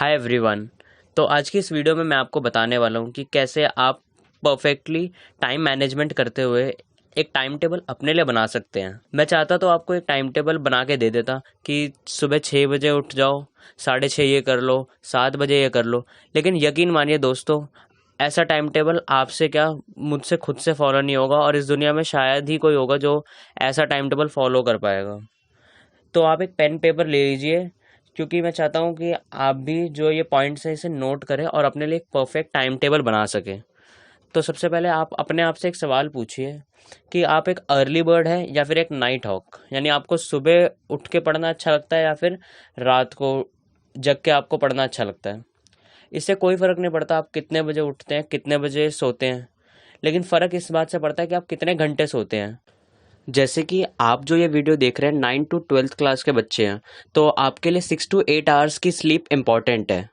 Hi everyone. तो आज की इस वीडियो में मैं आपको बताने वाला हूँ कि कैसे आप परफेक्टली टाइम मैनेजमेंट करते हुए एक टाइम टेबल अपने लिए बना सकते हैं। मैं चाहता तो आपको एक टाइम टेबल बना के दे देता कि सुबह 6 बजे उठ जाओ, 6:30 ये कर लो, 7 बजे ये कर लो। लेकिन यकीन मानिए दोस्तों, ऐसा टाइम टेबल आपसे क्या मुझसे खुद से फॉलो नहीं होगा, और इस दुनिया में शायद ही कोई होगा जो ऐसा टाइम टेबल फॉलो कर पाएगा। तो आप एक पेन पेपर ले लीजिए, क्योंकि मैं चाहता हूँ कि आप भी जो ये पॉइंट्स हैं इसे नोट करें और अपने लिए एक परफेक्ट टाइम टेबल बना सकें। तो सबसे पहले आप अपने आप से एक सवाल पूछिए कि आप एक अर्ली बर्ड है या फिर एक नाइट हॉक, यानी आपको सुबह उठ के पढ़ना अच्छा लगता है या फिर रात को जग के आपको पढ़ना अच्छा लगता है। इससे कोई फ़र्क नहीं पड़ता आप कितने बजे उठते हैं, कितने बजे सोते हैं, लेकिन फ़र्क इस बात से पड़ता है कि आप कितने घंटे सोते हैं। जैसे कि आप जो ये वीडियो देख रहे हैं 9 to 12th क्लास के बच्चे हैं, तो आपके लिए 6 to 8 आवर्स की स्लीप इम्पॉर्टेंट है।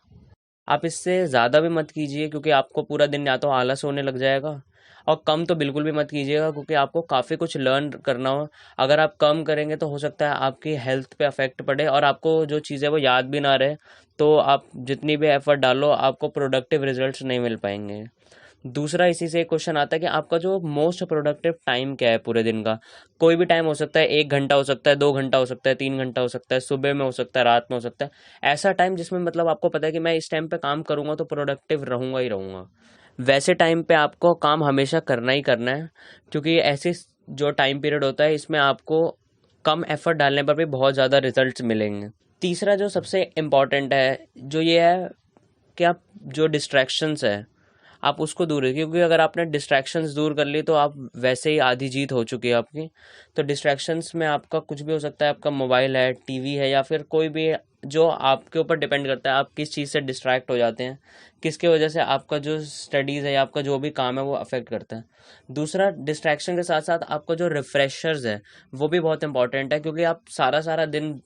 आप इससे ज़्यादा भी मत कीजिए, क्योंकि आपको पूरा दिन या तो आलस होने लग जाएगा, और कम तो बिल्कुल भी मत कीजिएगा, क्योंकि आपको काफ़ी कुछ लर्न करना हो। अगर आप कम करेंगे तो हो सकता है आपकी हेल्थ पे अफेक्ट पड़े और आपको जो चीज़ें वो याद भी ना रहे, तो आप जितनी भी एफर्ट डालो आपको प्रोडक्टिव रिजल्ट्स नहीं मिल पाएंगे। दूसरा, इसी से एक क्वेश्चन आता है कि आपका जो मोस्ट प्रोडक्टिव टाइम क्या है पूरे दिन का। कोई भी टाइम हो सकता है, 1 घंटा हो सकता है, 2 घंटा हो सकता है, 3 घंटा हो सकता है, सुबह में हो सकता है, रात में हो सकता है। ऐसा टाइम जिसमें मतलब आपको पता है कि मैं इस टाइम पे काम करूंगा तो प्रोडक्टिव रहूंगा ही रहूंगा। वैसे टाइम पे आपको काम हमेशा करना ही करना है, क्योंकि ऐसे जो टाइम पीरियड होता है इसमें आपको कम एफर्ट डालने पर भी बहुत ज़्यादा रिजल्ट्स मिलेंगे। तीसरा जो सबसे इम्पॉर्टेंट है, जो ये है कि आप जो डिस्ट्रैक्शंस है आप उसको दूर रखिए, क्योंकि अगर आपने डिस्ट्रैक्शंस दूर कर ली तो आप वैसे ही आधी जीत हो चुकी है आपकी। तो डिस्ट्रैक्शंस में आपका कुछ भी हो सकता है, आपका मोबाइल है, टीवी है, या फिर कोई भी जो आपके ऊपर डिपेंड करता है आप किस चीज़ से डिस्ट्रैक्ट हो जाते हैं, किसके वजह से आपका जो स्टडीज़ है या आपका जो भी काम है वो अफेक्ट करता है। दूसरा, डिस्ट्रैक्शन के साथ साथ आपका जो रिफ्रेशर्स है वो भी बहुत इंपॉर्टेंट है, क्योंकि आप सारा सारा दिन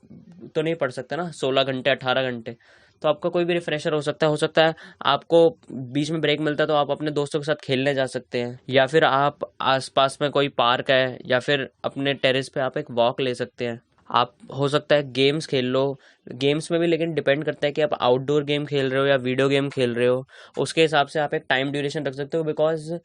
तो नहीं पढ़ सकते ना, 16 घंटे 18 घंटे। तो आपका कोई भी रिफ्रेशर हो सकता है आपको बीच में ब्रेक मिलता है तो आप अपने दोस्तों के साथ खेलने जा सकते हैं, या फिर आप आसपास में कोई पार्क है या फिर अपने टेरेस पे आप एक वॉक ले सकते हैं। आप हो सकता है गेम्स खेल लो। गेम्स में भी लेकिन डिपेंड करता है कि आप आउटडोर गेम खेल रहे हो या वीडियो गेम खेल रहे हो, उसके हिसाब से आप एक टाइम ड्यूरेशन रख सकते हो, बिकॉज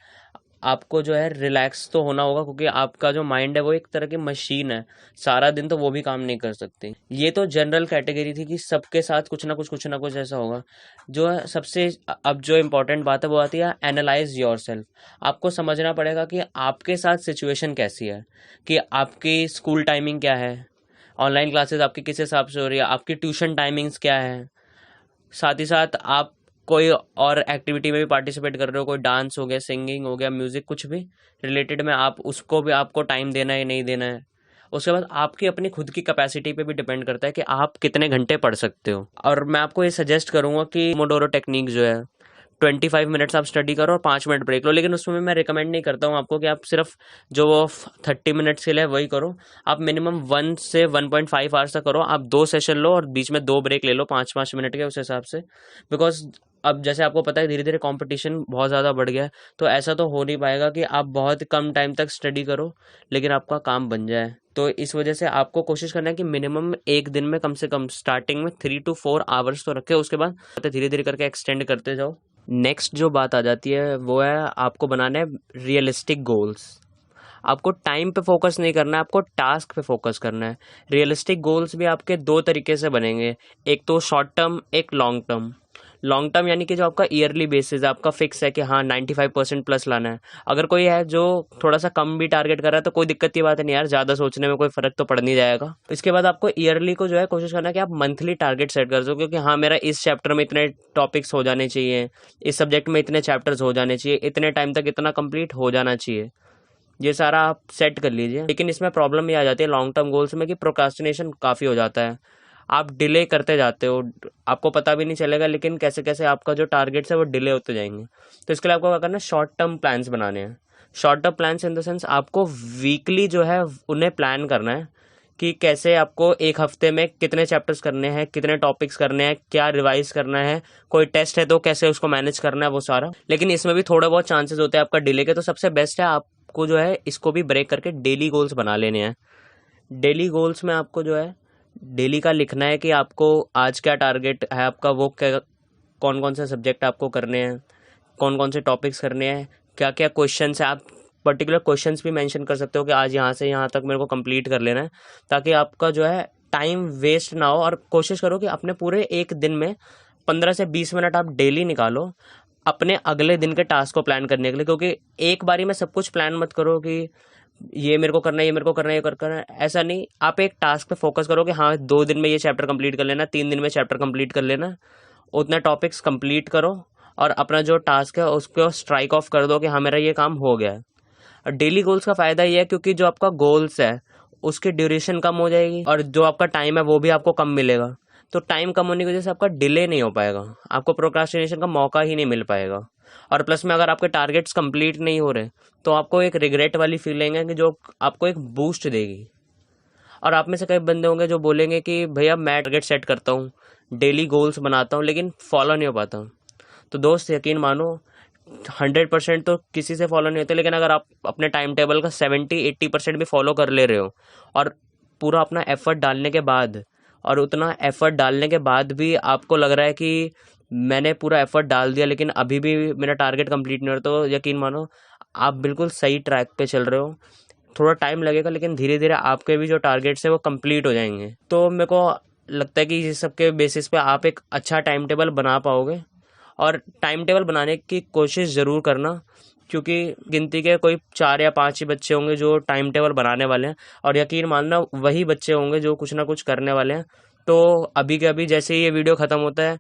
आपको जो है रिलैक्स तो होना होगा, क्योंकि आपका जो माइंड है वो एक तरह की मशीन है, सारा दिन तो वो भी काम नहीं कर सकती। ये तो जनरल कैटेगरी थी कि सबके साथ कुछ ना कुछ ऐसा होगा। जो है सबसे अब जो इम्पोर्टेंट बात है वो आती है एनालाइज योर सेल्फ। आपको समझना पड़ेगा कि आपके साथ सिचुएशन कैसी है, कि आपकी स्कूल टाइमिंग क्या है, ऑनलाइन क्लासेस आपकी किस हिसाब से हो रही है, आपकी ट्यूशन टाइमिंग्स क्या है, साथ ही साथ आप कोई और एक्टिविटी में भी पार्टिसिपेट कर रहे हो, कोई डांस हो गया, सिंगिंग हो गया, म्यूजिक कुछ भी रिलेटेड में, आप उसको भी आपको टाइम देना है नहीं देना है। उसके बाद आपकी अपनी खुद की कैपेसिटी पे भी डिपेंड करता है कि आप कितने घंटे पढ़ सकते हो। और मैं आपको ये सजेस्ट करूंगा कि मोडोरो टेक्निक जो है, 25 मिनट्स आप स्टडी करो और 5 मिनट ब्रेक लो, लेकिन उसमें मैं रिकमेंड नहीं करता हूँ आपको कि आप सिर्फ जो वो 30 मिनट्स के लिए वही करो। आप मिनिमम 1 से 1.5 आवर्स तक करो। आप 2 सेशन लो और बीच में 2 ब्रेक ले लो 5-5 मिनट के, उस हिसाब से। बिकॉज अब जैसे आपको पता है धीरे धीरे कंपटीशन बहुत ज़्यादा बढ़ गया है, तो ऐसा तो हो नहीं पाएगा कि आप बहुत कम टाइम तक स्टडी करो लेकिन आपका काम बन जाए। तो इस वजह से आपको कोशिश करना है कि मिनिमम एक दिन में कम से कम स्टार्टिंग में 3 to 4 आवर्स तो रखे, उसके बाद धीरे धीरे करके एक्सटेंड करते जाओ। नेक्स्ट जो बात आ जाती है वो है आपको बनाना है रियलिस्टिक गोल्स। आपको टाइम पे फोकस नहीं करना है, आपको टास्क पे फोकस करना है। रियलिस्टिक गोल्स भी आपके दो तरीके से बनेंगे, एक तो शॉर्ट टर्म, एक लॉन्ग टर्म। लॉन्ग टर्म यानी कि जो आपका ईयरली बेसिस है, आपका फिक्स है कि हाँ 95% प्लस लाना है। अगर कोई है जो थोड़ा सा कम भी टारगेट कर रहा है तो कोई दिक्कत की बात है नहीं यार, ज़्यादा सोचने में कोई फर्क तो पड़ नहीं जाएगा। इसके बाद आपको ईयरली को जो है कोशिश करना है कि आप मंथली टारगेट सेट कर दो, क्योंकि हाँ मेरा इस चैप्टर में इतने टॉपिक्स हो जाने चाहिए, इस सब्जेक्ट में इतने चैप्टर्स हो जाने चाहिए, इतने टाइम तक इतना कंप्लीट हो जाना चाहिए। ये सारा आप सेट कर लीजिए। लेकिन इसमें प्रॉब्लम ये आ जाती है लॉन्ग टर्म गोल्स में कि प्रोक्रास्टिनेशन काफ़ी हो जाता है, आप डिले करते जाते हो, आपको पता भी नहीं चलेगा, लेकिन कैसे कैसे आपका जो टारगेट्स है वो डिले होते जाएंगे। तो इसके लिए आपको क्या करना है, शॉर्ट टर्म प्लान्स बनाने हैं। Short term plans in the sense आपको वीकली जो है उन्हें प्लान करना है कि कैसे आपको एक हफ्ते में कितने चैप्टर्स करने हैं, कितने टॉपिक्स करने हैं, क्या रिवाइज करना है, कोई टेस्ट है तो कैसे उसको मैनेज करना है, वो सारा। लेकिन इसमें भी थोड़ा बहुत चांसेस होते हैं आपका डिले के, तो सबसे बेस्ट है आपको जो है इसको भी ब्रेक करके डेली गोल्स बना लेने हैं। डेली गोल्स में आपको जो है डेली का लिखना है कि आपको आज क्या टारगेट है आपका, वो कौन कौन से सब्जेक्ट आपको करने हैं, कौन कौन से टॉपिक्स करने हैं, क्या क्या क्वेश्चन है। आप पर्टिकुलर क्वेश्चंस भी मेंशन कर सकते हो कि आज यहाँ से यहाँ तक मेरे को कंप्लीट कर लेना है, ताकि आपका जो है टाइम वेस्ट ना हो। और कोशिश करो कि अपने पूरे एक दिन में 15 से 20 मिनट आप डेली निकालो अपने अगले दिन के टास्क को प्लान करने के लिए। क्योंकि एक बारी में सब कुछ प्लान मत करो कि ये मेरे को करना है, ये मेरे को करना है, ये करना है, ऐसा नहीं। आप एक टास्क पे फोकस करो कि हाँ 2 दिन में ये चैप्टर कंप्लीट कर लेना, 3 दिन में चैप्टर कंप्लीट कर लेना, उतना टॉपिक्स कंप्लीट करो और अपना जो टास्क है उसको स्ट्राइक ऑफ कर दो कि हाँ मेरा ये काम हो गया है। और डेली गोल्स का फ़ायदा ये है क्योंकि जो आपका गोल्स है उसकी ड्यूरेशन कम हो जाएगी और जो आपका टाइम है वो भी आपको कम मिलेगा। तो टाइम कम होने की वजह से आपका डिले नहीं हो पाएगा, आपको प्रोक्रास्टिनेशन का मौका ही नहीं मिल पाएगा। और प्लस में अगर आपके टारगेट्स कंप्लीट नहीं हो रहे तो आपको एक रिग्रेट वाली फीलिंग है कि जो आपको एक बूस्ट देगी। और आप में से कई बंदे होंगे जो बोलेंगे कि भैया मैं टारगेट सेट करता हूँ, डेली गोल्स बनाता हूँ, लेकिन फॉलो नहीं हो पाता। तो दोस्त यकीन मानो 100% तो किसी से फॉलो नहीं होते, लेकिन अगर आप अपने टाइम टेबल का 70-80% भी फॉलो कर ले रहे हो और पूरा अपना एफर्ट डालने के बाद, और उतना एफर्ट डालने के बाद भी आपको लग रहा है कि मैंने पूरा एफर्ट डाल दिया लेकिन अभी भी मेरा टारगेट कंप्लीट नहीं हो रहा, तो यकीन मानो आप बिल्कुल सही ट्रैक पे चल रहे हो। थोड़ा टाइम लगेगा लेकिन धीरे धीरे आपके भी जो टारगेट्स है वो कंप्लीट हो जाएंगे। तो मेरे को लगता है कि इस सब के बेसिस पे आप एक अच्छा टाइम टेबल बना पाओगे। और टाइम टेबल बनाने की कोशिश ज़रूर करना, क्योंकि गिनती के कोई 4 या 5 ही बच्चे होंगे जो टाइम टेबल बनाने वाले हैं, और यकीन मानना वही बच्चे होंगे जो कुछ ना कुछ करने वाले हैं। तो अभी के अभी जैसे ही ये वीडियो ख़त्म होता है,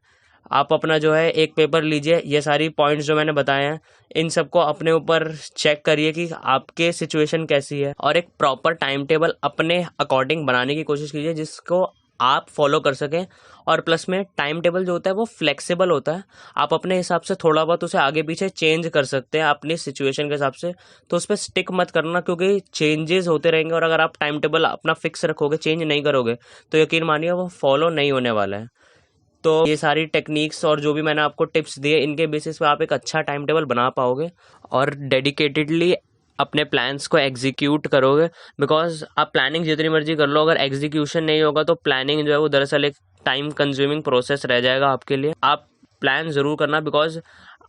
आप अपना जो है एक पेपर लीजिए, ये सारी पॉइंट्स जो मैंने बताए हैं इन सबको अपने ऊपर चेक करिए कि आपके सिचुएशन कैसी है, और एक प्रॉपर टाइम टेबल अपने अकॉर्डिंग बनाने की कोशिश कीजिए जिसको आप फॉलो कर सकें। और प्लस में टाइम टेबल जो होता है वो फ्लेक्सिबल होता है, आप अपने हिसाब से थोड़ा बहुत उसे आगे पीछे चेंज कर सकते हैं अपनी सिचुएशन के हिसाब से। तो उस पर स्टिक मत करना, क्योंकि चेंजेस होते रहेंगे और अगर आप टाइम टेबल अपना फिक्स रखोगे, चेंज नहीं करोगे, तो यकीन मानिए वो फॉलो नहीं होने वाला है। तो ये सारी टेक्निक्स और जो भी मैंने आपको टिप्स दिए, इनके बेसिस पे आप एक अच्छा टाइम टेबल बना पाओगे और डेडिकेटेडली अपने प्लान्स को एग्जीक्यूट करोगे। बिकॉज आप प्लानिंग जितनी मर्जी कर लो, अगर एग्जीक्यूशन नहीं होगा तो प्लानिंग जो है वो दरअसल एक टाइम कंज्यूमिंग प्रोसेस रह जाएगा आपके लिए। आप प्लान ज़रूर करना, बिकॉज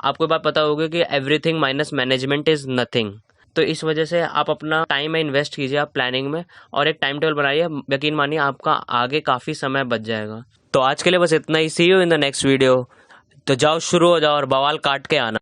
आपको बात पता होगी कि everything minus management is nothing. तो इस वजह से आप अपना टाइम इन्वेस्ट कीजिए आप प्लानिंग में और एक टाइम टेबल बनाइए, यकीन मानिए आपका आगे काफ़ी समय बच जाएगा। तो आज के लिए बस इतना ही। See you in the next video. तो जाओ, शुरू हो जाओ और बवाल काट के आना।